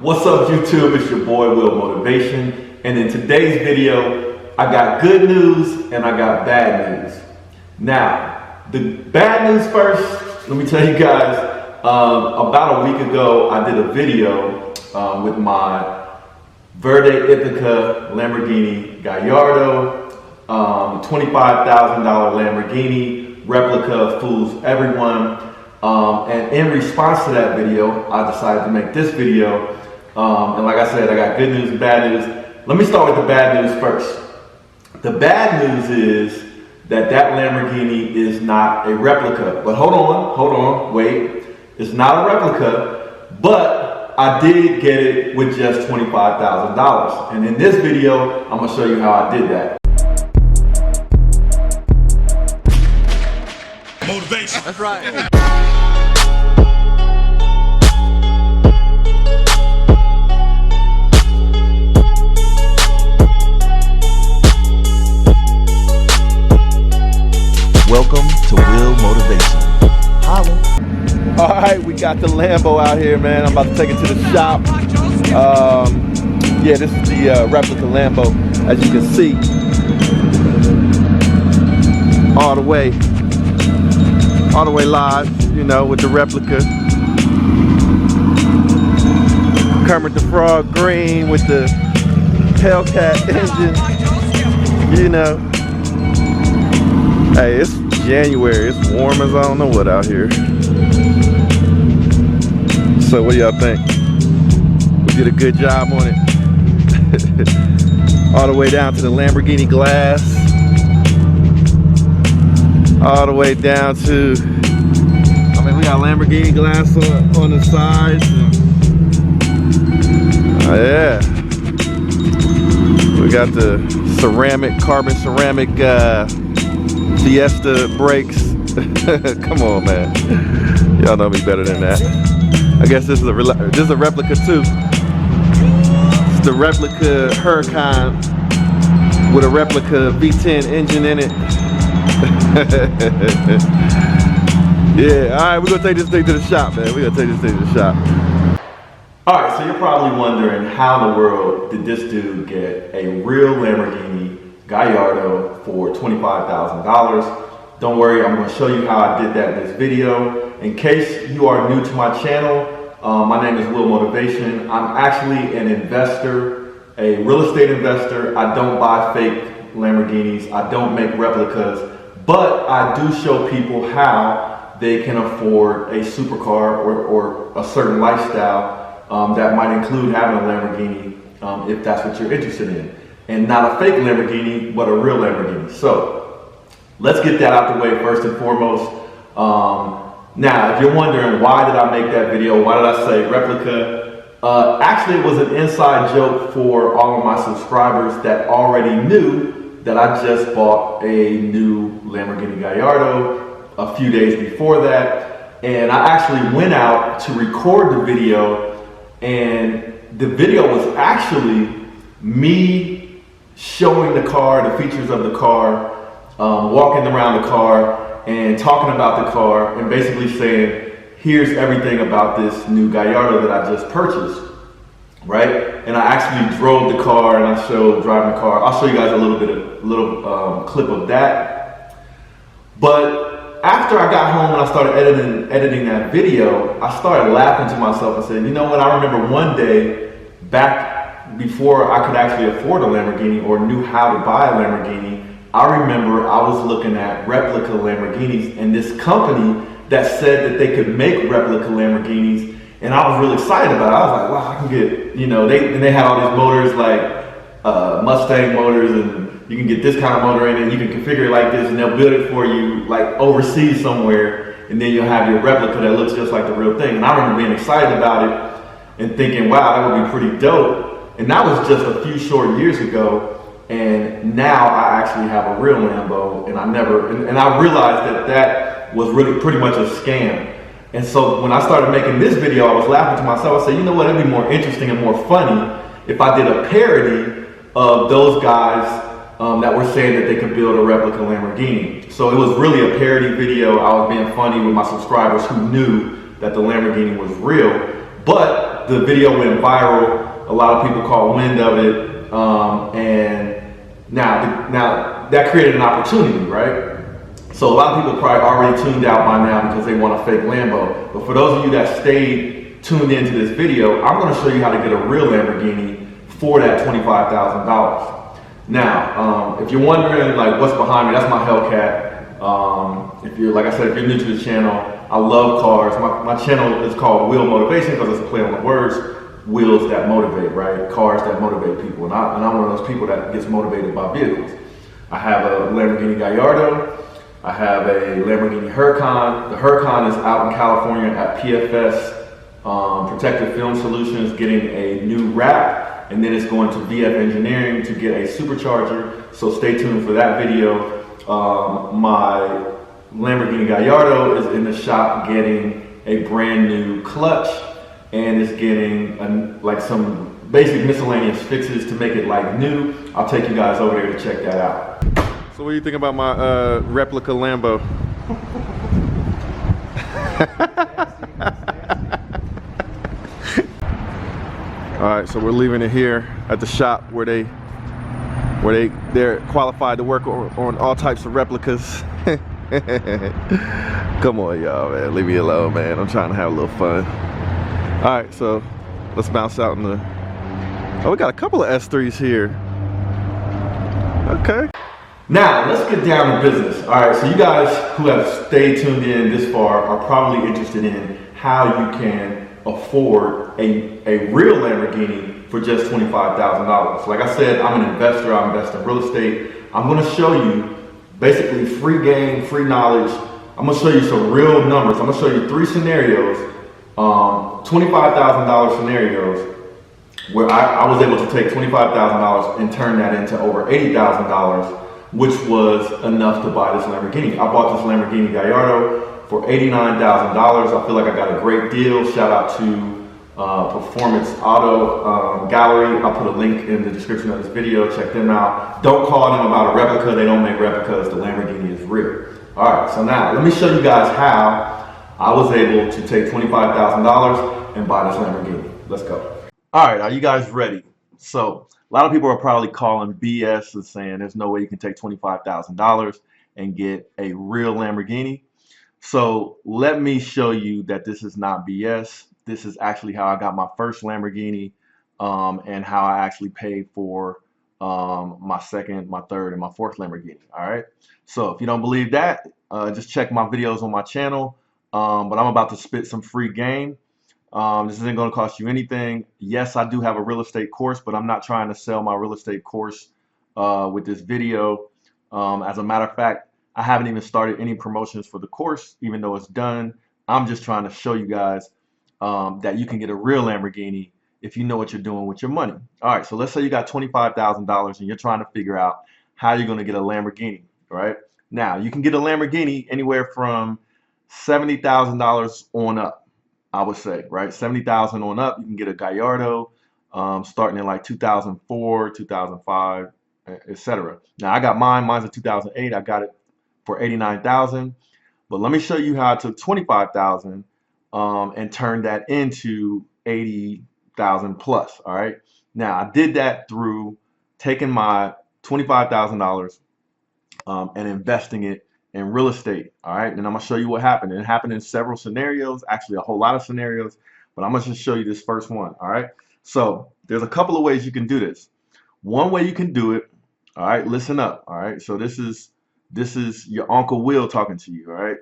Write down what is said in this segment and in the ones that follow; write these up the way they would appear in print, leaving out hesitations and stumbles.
What's up YouTube, it's your boy Will Motivation, and in today's video I got good news and I got bad news. Now, the bad news first, let me tell you guys, about a week ago I did a video with my Verde Ithaca Lamborghini Gallardo, $25,000 Lamborghini, replica, fools everyone. And in response to that video, I decided to make this video. And like I said, I got good news and bad news. Let me start with the bad news first. The bad news is that Lamborghini is not a replica. But hold on, wait. It's not a replica, but I did get it with just $25,000. And in this video, I'm gonna show you how I did that. Motivation. That's right. Welcome to Will Motivation. Holla. All right, we got the Lambo out here, man. I'm about to take it to the shop. Yeah, this is the replica Lambo, as you can see. All the way live, you know, with the replica. Kermit the Frog green with the Hellcat engine, you know. Hey, it's January, it's warm as I don't know what out here. So what do y'all think? We did a good job on it. All the way down to the Lamborghini glass. All the way down to, I mean, we got Lamborghini glass on the sides. Oh yeah. We got the carbon ceramic Fiesta brakes. Come on, man. Y'all know me better than that. I guess this is a replica too. It's the replica Huracan with a replica V10 engine in it. Yeah, all right, we're gonna take this thing to the shop, man. We're gonna take this thing to the shop. All right, so you're probably wondering how in the world did this dude get a real Lamborghini Gallardo for $25,000. Don't worry, I'm going to show you how I did that in this video. In case you are new to my channel, my name is Will Motivation. I'm actually an investor, a real estate investor. I don't buy fake Lamborghinis. I don't make replicas, but I do show people how they can afford a supercar or a certain lifestyle that might include having a Lamborghini if that's what you're interested in. And not a fake Lamborghini, but a real Lamborghini. So let's get that out the way first and foremost. Now, if you're wondering why did I make that video, why did I say replica? Actually, it was an inside joke for all of my subscribers that already knew that I just bought a new Lamborghini Gallardo a few days before that. And I actually went out to record the video, and the video was actually me showing the car, the features of the car, walking around the car and talking about the car and basically saying, here's everything about this new Gallardo that I just purchased, right? And I actually drove the car and I showed driving the car. I'll show you guys a little clip of that. But after I got home and I started editing that video, I started laughing to myself and said, you know what, I remember one day back before I could actually afford a Lamborghini or knew how to buy a Lamborghini, I remember I was looking at replica Lamborghinis and this company that said that they could make replica Lamborghinis, and I was really excited about it. I was like, wow, I can get, you know, they had all these motors like Mustang motors, and you can get this kind of motor in it, you can configure it like this, and they'll build it for you like overseas somewhere, and then you'll have your replica that looks just like the real thing. And I remember being excited about it and thinking, wow, that would be pretty dope. And that was just a few short years ago, and now I actually have a real Lambo, and I realized that was really pretty much a scam. And so when I started making this video, I was laughing to myself. I said, you know what, it'd be more interesting and more funny if I did a parody of those guys that were saying that they could build a replica Lamborghini. So it was really a parody video. I was being funny with my subscribers who knew that the Lamborghini was real. But the video went viral. A lot of people caught wind of it, and now that created an opportunity, right? So a lot of people probably already tuned out by now because they want a fake Lambo. But for those of you that stayed tuned into this video, I'm going to show you how to get a real Lamborghini for that $25,000. Now, if you're wondering like what's behind me, that's my Hellcat. If you're, like I said, if you're new to the channel, I love cars. My channel is called Wheel Motivation because it's a play on the words. Wheels that motivate, right? Cars that motivate people. And I'm one of those people that gets motivated by vehicles. I have a Lamborghini Gallardo. I have a Lamborghini Huracan. The Huracan is out in California at PFS Protective Film Solutions getting a new wrap, and then it's going to VF Engineering to get a supercharger. So stay tuned for that video. My Lamborghini Gallardo is in the shop getting a brand new clutch, and it's getting like some basic miscellaneous fixes to make it like new. I'll take you guys over there to check that out. So what do you think about my replica Lambo? All right, so we're leaving it here at the shop where they're qualified to work on all types of replicas. Come on, y'all, man, leave me alone, man. I'm trying to have a little fun. All right, so let's bounce out in the. Oh, we got a couple of S3s here. Okay. Now, let's get down to business. All right, so you guys who have stayed tuned in this far are probably interested in how you can afford a real Lamborghini for just $25,000. Like I said, I'm an investor. I invest in real estate. I'm going to show you basically free game, free knowledge. I'm going to show you some real numbers. I'm going to show you 3 scenarios, $25,000 scenarios, where I was able to take $25,000 and turn that into over $80,000, which was enough to buy this Lamborghini. I bought this Lamborghini Gallardo for $89,000. I feel like I got a great deal. Shout out to Performance Auto Gallery. I'll put a link in the description of this video. Check them out. Don't call them about a replica. They don't make replicas. The Lamborghini is real. All right, so now let me show you guys how I was able to take $25,000 and buy this Lamborghini. Let's go. All right, are you guys ready? So a lot of people are probably calling BS and saying there's no way you can take $25,000 and get a real Lamborghini. So let me show you that this is not BS. This is actually how I got my first Lamborghini, and how I actually paid for my second, my third, and my fourth Lamborghini. All right. So if you don't believe that, just check my videos on my channel. But I'm about to spit some free game. This isn't going to cost you anything. Yes, I do have a real estate course, but I'm not trying to sell my real estate course with this video. As a matter of fact, I haven't even started any promotions for the course, even though it's done. I'm just trying to show you guys that you can get a real Lamborghini if you know what you're doing with your money. All right, so let's say you got $25,000 and you're trying to figure out how you're going to get a Lamborghini, right? Now, you can get a Lamborghini anywhere from $70,000 on up, I would say, right? $70,000 on up. You can get a Gallardo starting in like 2004, 2005, etc. Now, I got mine. Mine's a 2008. I got it for $89,000. But let me show you how I took $25,000 and turned that into $80,000 plus. All right. Now, I did that through taking my $25,000 and investing it in real estate. All right. And I'm going to show you what happened. It happened in several scenarios, actually a whole lot of scenarios, but I'm going to just show you this first one. All right. So there's a couple of ways you can do this. One way you can do it. All right. Listen up. All right. So this is your Uncle Will talking to you. All right.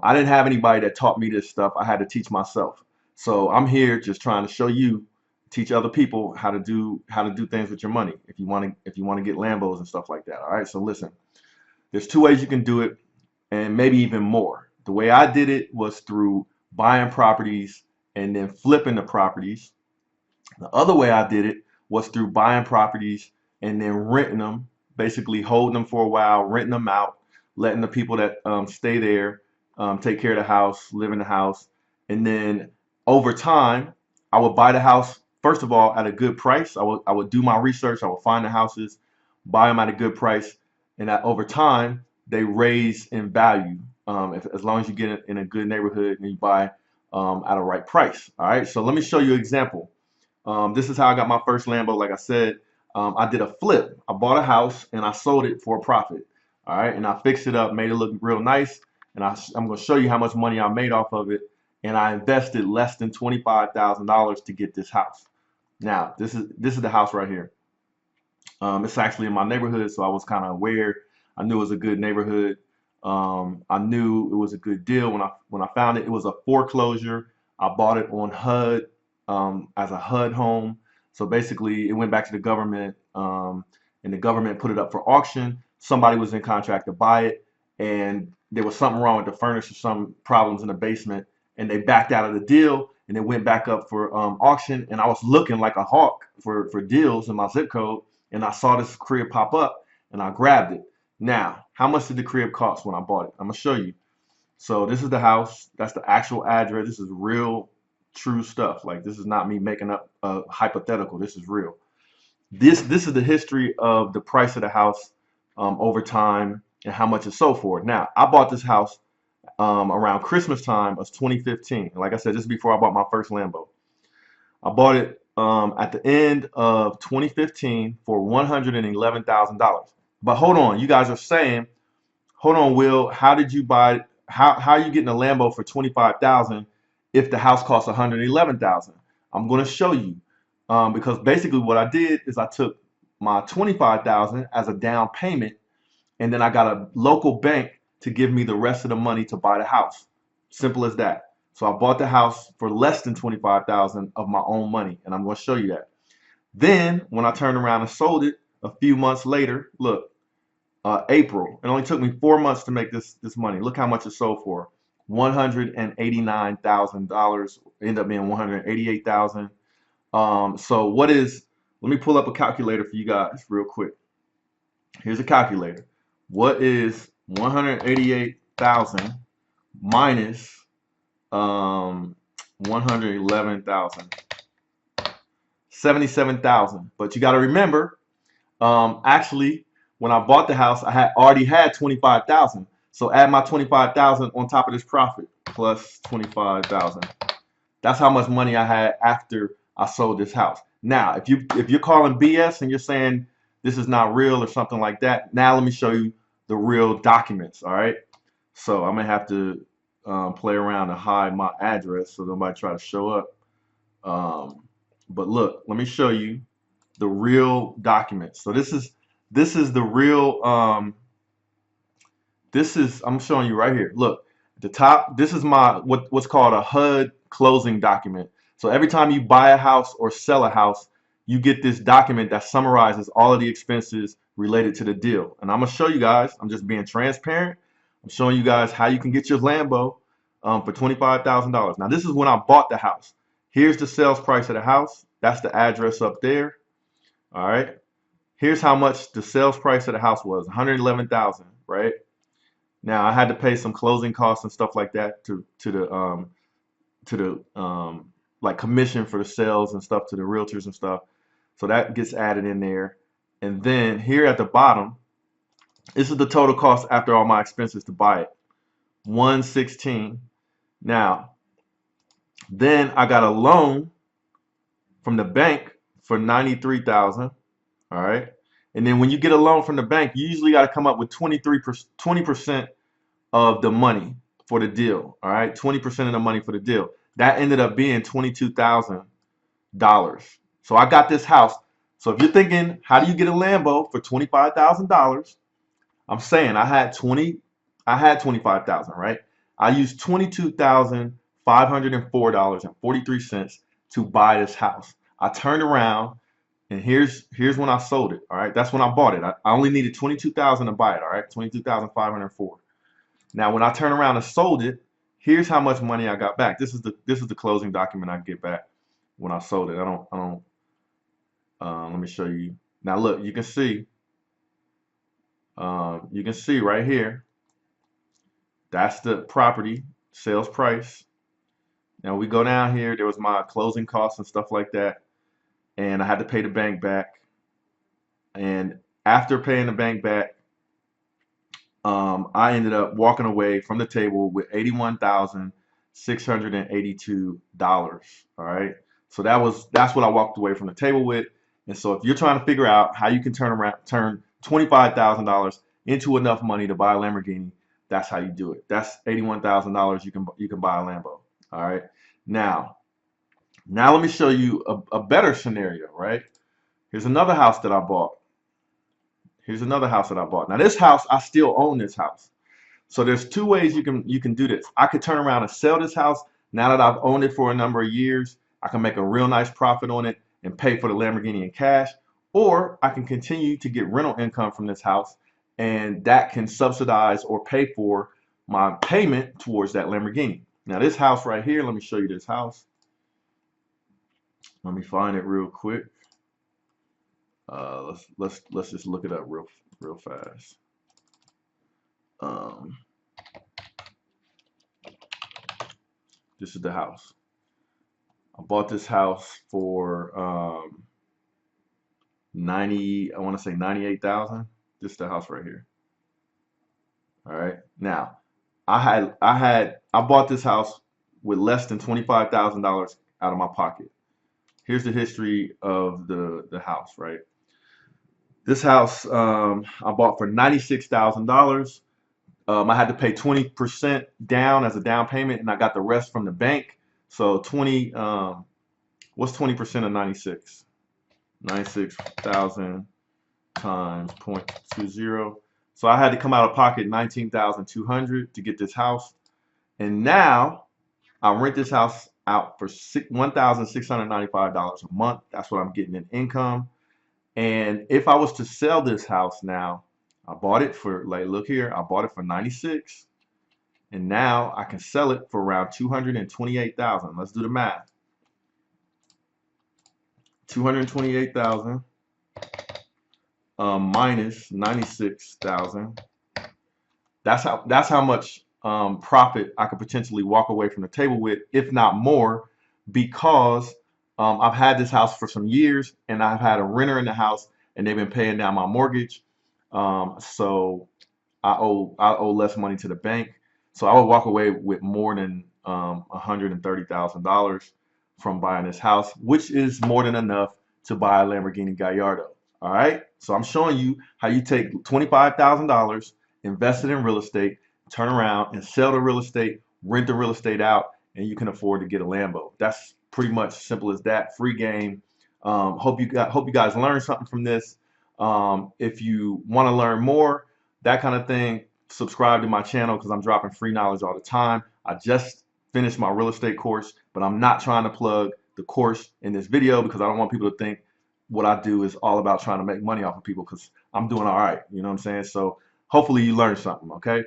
I didn't have anybody that taught me this stuff. I had to teach myself. So I'm here just trying to show you, teach other people how to do things with your money. If you want to get Lambos and stuff like that. All right. So listen. There's 2 ways you can do it, and maybe even more. The way I did it was through buying properties and then flipping the properties. The other way I did it was through buying properties and then renting them, basically holding them for a while, renting them out, letting the people that stay there take care of the house, live in the house. And then over time, I would buy the house, first of all, at a good price. I would do my research. I would find the houses, buy them at a good price. And that over time, they raise in value. As long as you get it in a good neighborhood and you buy at a right price. All right, so let me show you an example. This is how I got my first Lambo. Like I said, I did a flip. I bought a house and I sold it for a profit. All right, and I fixed it up, made it look real nice, and I'm going to show you how much money I made off of it. And I invested less than $25,000 to get this house. Now, this is the house right here. It's actually in my neighborhood, so I was kind of aware. I knew it was a good neighborhood. I knew it was a good deal when I found it. It was a foreclosure. I bought it on HUD as a HUD home. So basically, it went back to the government, and the government put it up for auction. Somebody was in contract to buy it, and there was something wrong with the furniture, some problems in the basement, and they backed out of the deal, and it went back up for auction. And I was looking like a hawk for deals in my zip code, and I saw this crib pop up, and I grabbed it. Now, how much did the crib cost when I bought it? I'm gonna show you. So this is the house. That's the actual address. This is real, true stuff. Like, this is not me making up a hypothetical. This is real. This is the history of the price of the house over time and how much it sold for. Now, I bought this house around Christmas time of 2015. Like I said, this is before I bought my first Lambo. I bought it at the end of 2015 for $111,000. But hold on, you guys are saying, hold on, Will, how did you buy? How are you getting a Lambo for 25,000 if the house costs 111,000? I'm going to show you because basically what I did is I took my 25,000 as a down payment, and then I got a local bank to give me the rest of the money to buy the house. Simple as that. So I bought the house for less than 25,000 of my own money, and I'm going to show you that. Then when I turned around and sold it a few months later, look, April. It only took me 4 months to make this money. Look how much it sold for. $189,000. Ended up being 188,000. So what is? Let me pull up a calculator for you guys real quick. Here's a calculator. What is 188,000 minus 111,000? 77,000. But you got to remember, actually, when I bought the house, I already had 25,000. So add my 25,000 on top of this profit plus 25,000. That's how much money I had after I sold this house. Now, if you're calling BS and you're saying this is not real or something like that, now let me show you the real documents. All right. So I'm gonna have to play around and hide my address so nobody try to show up. But look, let me show you the real documents. So this is the real. I'm showing you right here. Look, at the top. This is my what's called a HUD closing document. So every time you buy a house or sell a house, you get this document that summarizes all of the expenses related to the deal. And I'm gonna show you guys. I'm just being transparent. I'm showing you guys how you can get your Lambo for $25,000. Now this is when I bought the house. Here's the sales price of the house. That's the address up there. All right. Here's how much the sales price of the house was, 111,000, right? Now I had to pay some closing costs and stuff like that to the like commission for the sales and stuff to the realtors and stuff. So that gets added in there. And then here at the bottom, this is the total cost after all my expenses to buy it. 116. Now, then I got a loan from the bank for 93,000. All right. And then when you get a loan from the bank, you usually got to come up with 20% of the money for the deal. All right. 20% of the money for the deal. That ended up being $22,000. So I got this house. So if you're thinking, how do you get a Lambo for $25,000? I'm saying I had 25,000, right? I used $22,504.43 to buy this house. I turned around and here's when I sold it. All right. That's when I bought it. I only needed 22,000 to buy it. All right. 22,504. Now, when I turned around and sold it, here's how much money I got back. This is the closing document I get back when I sold it. Let me show you. Now, look, you can see right here. That's the property sales price. Now we go down here. There was my closing costs and stuff like that. And I had to pay the bank back. And after paying the bank back, I ended up walking away from the table with $81,000 $682. All right. So that's what I walked away from the table with. And so if you're trying to figure out how you can turn $25,000 into enough money to buy a Lamborghini, that's how you do it. That's $81,000 you can buy a Lambo. All right. Now let me show you a better scenario, right? Here's another house that I bought. Now this house, I still own this house. So there's two ways you can do this. I could turn around and sell this house now that I've owned it for a number of years. I can make a real nice profit on it and pay for the Lamborghini in cash, or I can continue to get rental income from this house, and that can subsidize or pay for my payment towards that Lamborghini. Now this house right here, let me show you this house. Let me find it real quick. Let's just look it up real fast. This is the house. I bought this house for 90, I want to say 98,000. This is the house right here. All right. Now, I bought this house with less than $25,000 out of my pocket. Here's the history of the house, right? This house I bought for $96,000. I had to pay 20% down as a down payment, and I got the rest from the bank. So what's 20% of 96? 96,000 times 0.20. So I had to come out of pocket $19,200 to get this house. And now I rent this house out for $1,695 a month. That's what I'm getting in income. And if I was to sell this house now, I bought it for, like, look here, I bought it for 96, and now I can sell it for around 228,000. Let's do the math. 228,000 minus 96,000. That's how much profit I could potentially walk away from the table with, if not more, because I've had this house for some years, and I've had a renter in the house, and they've been paying down my mortgage. So I owe less money to the bank. So I would walk away with more than $130,000 from buying this house, which is more than enough to buy a Lamborghini Gallardo. All right. So I'm showing you how you take $25,000, invest it in real estate, turn around and sell the real estate, rent the real estate out, and you can afford to get a Lambo. That's pretty much simple as that. Free game. Hope you guys learned something from this. If you want to learn more, that kind of thing, subscribe to my channel because I'm dropping free knowledge all the time. I just finished my real estate course, but I'm not trying to plug the course in this video because I don't want people to think what I do is all about trying to make money off of people, because I'm doing all right. You know what I'm saying? So hopefully you learned something. Okay.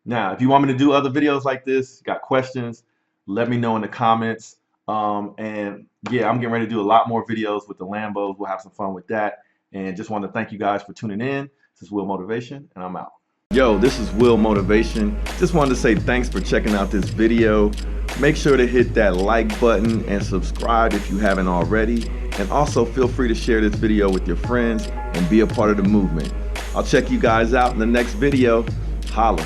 Now, if you want me to do other videos like this, got questions, let me know in the comments. And yeah, I'm getting ready to do a lot more videos with the Lambos. We'll have some fun with that. And just want to thank you guys for tuning in. This is Will Motivation, and I'm out. Yo, this is Will Motivation. Just wanted to say thanks for checking out this video. Make sure to hit that like button and subscribe if you haven't already. And also feel free to share this video with your friends and be a part of the movement. I'll check you guys out in the next video. Holla.